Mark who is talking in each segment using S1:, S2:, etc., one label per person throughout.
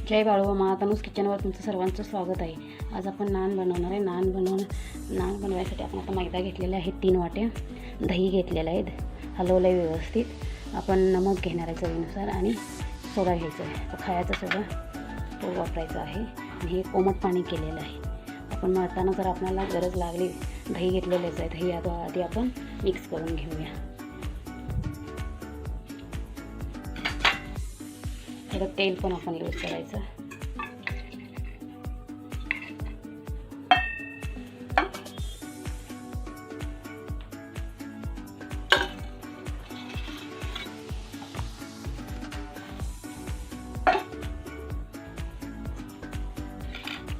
S1: जय बाळू मा तनूज किचनवर तुमचं सर्वांचं स्वागत आहे। आज आपण नान बनवणार आहे। नान बनवायसाठी आपण आता मैदा घेतलेला आहे 3 वाट्या, दही घेतलेला आहे, हलवलं आहे व्यवस्थित। आपण नमक घेणार आहे चवीनुसार आणि सोडा घ्यायचा आहे, तो खायचा सोडा तो वापरायचा आहे। आणि हे कोमट पाणी केलेलं आहे। आपण मळताना जर आपल्याला गरज लागली, दही घेतलेलंच आहे, दही आधी आपण मिक्स करून घेऊया। थोडं तेल पण आपण यूज करायचं।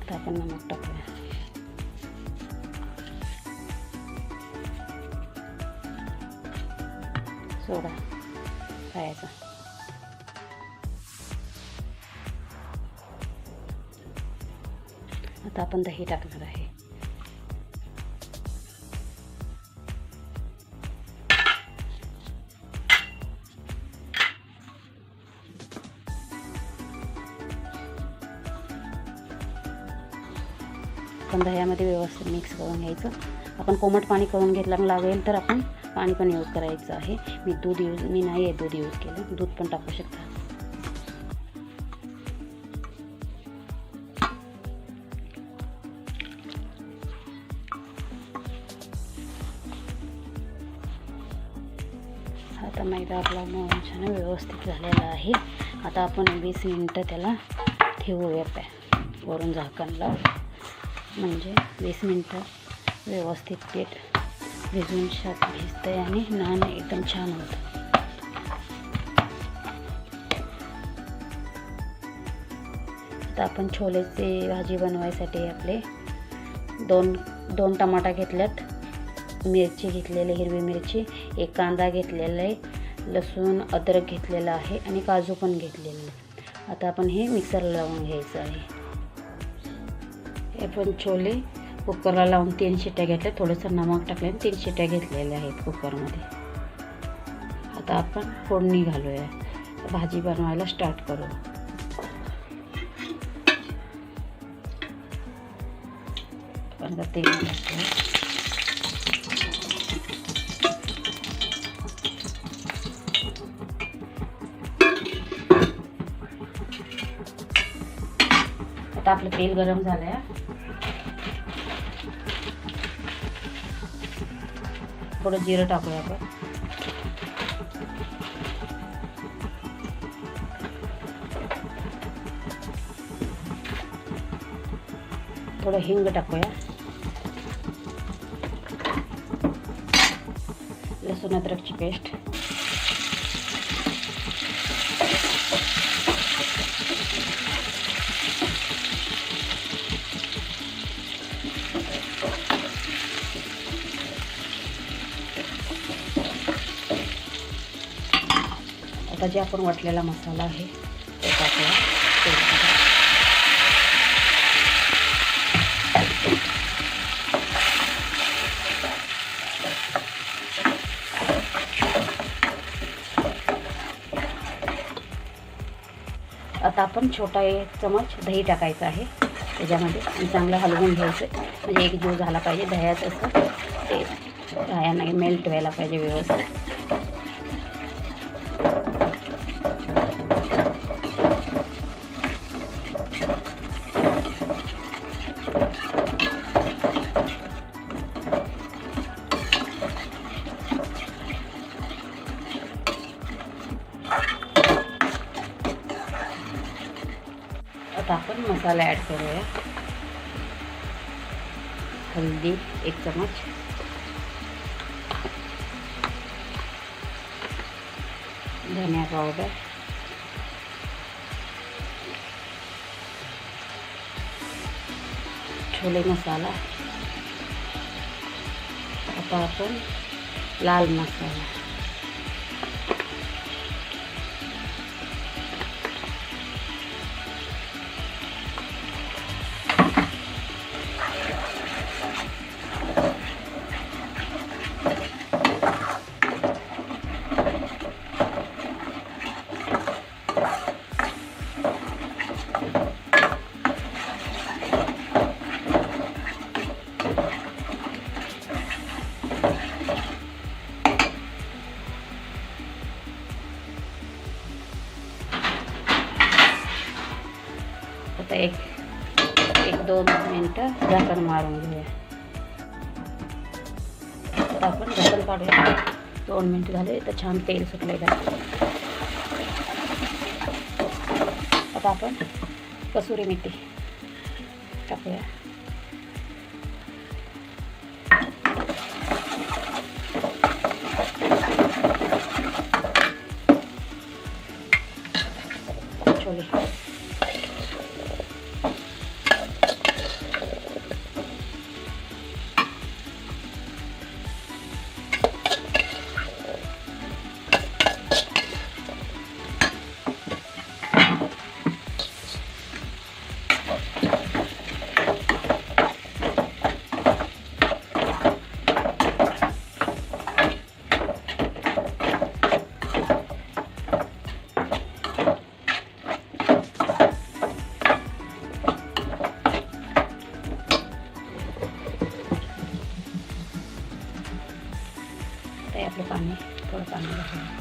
S1: आता आपण नमक टाकूया, सोडा खायचा, आता आपण दही टाकणार आहे। आपण दह्यामध्ये व्यवस्थित मिक्स करून घ्यायचं। आपण कोमट पाणी करून घेतलं लागेल तर आपण पाणी पण यूज करायचं आहे। मी नाही दूध यूज केलं, दूध पण टाकू शकता। आता मैदा आपला मळून छान व्यवस्थित झालेला आहे। आता आपण 20 मिनिटं त्याला ठेवूया वरून झाकण लावून, म्हणजे 20 मिनिटं व्यवस्थित पीठ भिजून भिजतंय आणि नान एकदम छान होतं। आता आपण छोलेची भाजी बनवायसाठी आपले दोन टमाटा घेतल्यात, मिरची घेतलेली हिरवी मिरची, एक कांदा घेतलेला आहे, लसूण अद्रक घेतलेला आहे आणि काजू पण घेतलेले आहे। आता आपण हे मिक्सरला लावून घ्यायचं आहे। हे पण छोले कुकरला लावून 3 शिट्ट्या घेतल्या, थोडंसं नमक टाकले आणि 3 शिट्ट्या घेतलेल्या आहेत कुकरमध्ये। आता आपण फोडणी घालूया, भाजी बनवायला स्टार्ट करू। पण तेल टाकूया, आता आपलं तेल गरम झालंय, थोडं जिरं टाकूया आपण, थोडं हिंग टाकूया, लसूण अद्रकची पेस्ट, आता जे आपण वाटलेला मसाला आहे तो टाकूया। आता आपण छोटा 1 चमच दही टाकायचा आहे त्याच्यामध्ये आणि चांगलं हलवून घ्यायचं, म्हणजे एक जीव झाला पाहिजे दह्याचं, असं ते दह्याने मेल्ट व्हायला पाहिजे व्यवस्थित। आता आपण मसाला ॲड करूया। हल्दी 1 चमच, धनिया पावडर, छोले मसाला, आता आपण लाल मसाला, आता एक 2 मिनटं झाकण मारून घेऊया. आता आपण झाकण काढूया. 2 मिनटं झाले तर छान तेल सुटलेलं आहे. आता आपण कसुरी मेथी टाकूया. छोले ते आपलं पाणी थोडं पाणी घालूया.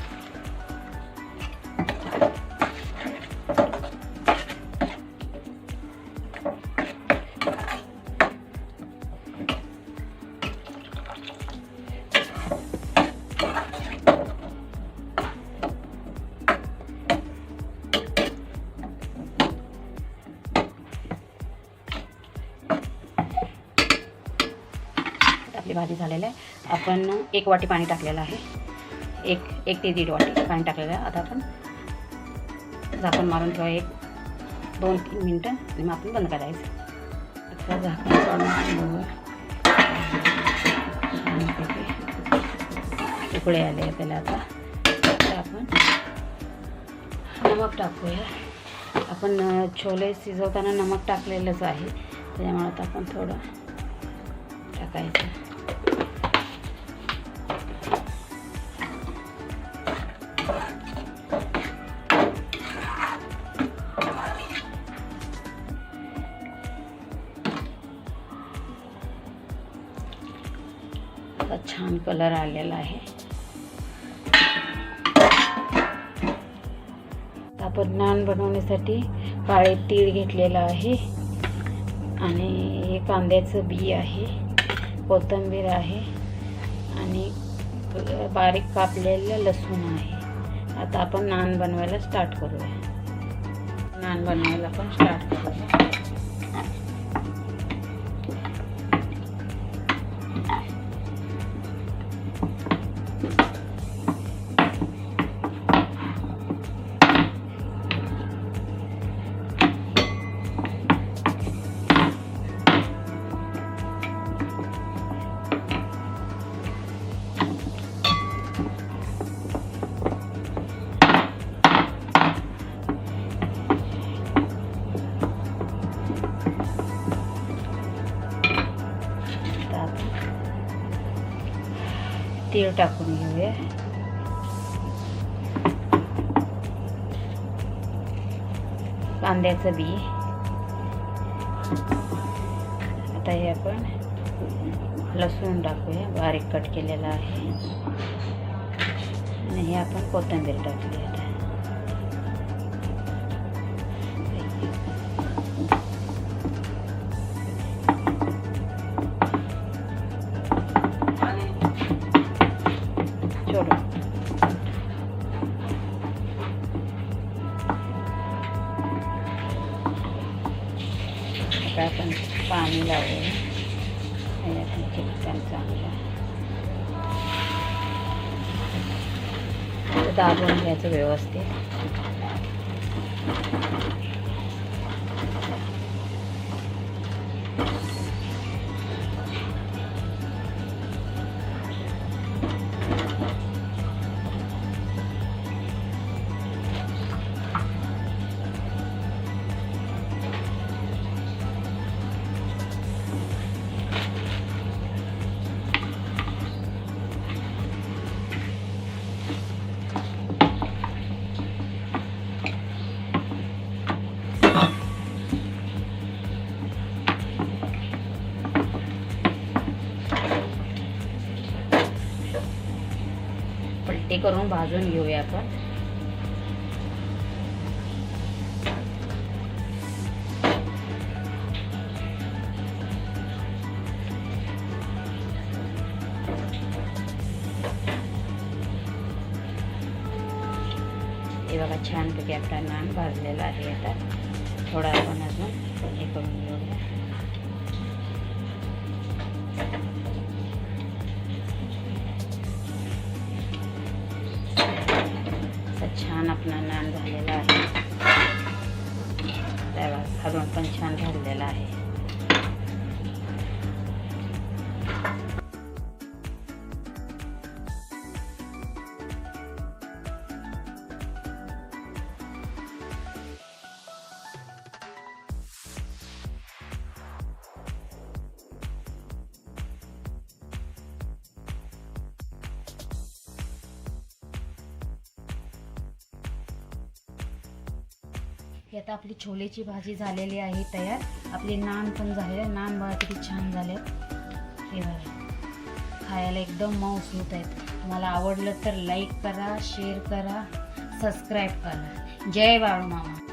S1: आपली भाजी झालेली आहे. आपण 1 वाटी पाणी टाकलेलं आहे. 1 ते 1.5 वाटी पाणी टाकलेलं आहे. आता आपण झाकण मारून ठेवा 2-3 मिनटं आणि मग आपण बंद करायचं. आता झाकण काढून घेऊया. उकळे आले आपल्याला. आता आपण नमक टाकूया. आपण छोले शिजवताना नमक टाकलेलंच आहे, त्याच्यामुळे आता आपण थोडं टाकायचं. छान कलर आलेला आहे. आपण नान बनवण्यासाठी काळे तीळ घेतलेलं आहे आणि हे कांद्याचं बी आहे, कोथिंबीर आहे आणि बारीक कापलेलं लसूण आहे. आता आपण नान बनवायला स्टार्ट करूया. नान बनवायला आपण स्टार्ट करूया. तीळ टाकून घेऊया. कांद्याचं बी. आता हे आपण लसूण टाकूया, बारीक कट केलेला आहे आणि हे आपण कोथिंबीर टाकली. आता आता आपण पाणी लावूया. चिकन चांगलं दाबून घ्यायचं व्यवस्थित. पलटी करून भाजून घेऊया आपण. बघा छानपैकी आपला नान भाजलेला आहे. आता थोडा आपण अजून हे करून घेऊया. छान आपला नान झालेला आहे. त्याला खालून पण छान झालेला आहे. ही आता आपली छोलेची भाजी झालेली आहे तयार. आपले नान पण झाले. नान बघा किती छान झाले. हे बघा खायला एकदम मऊसूत आहेत. तुम्हाला आवडलं तर लाईक करा, शेअर करा, सबस्क्राईब करा. जय बाळूमामा.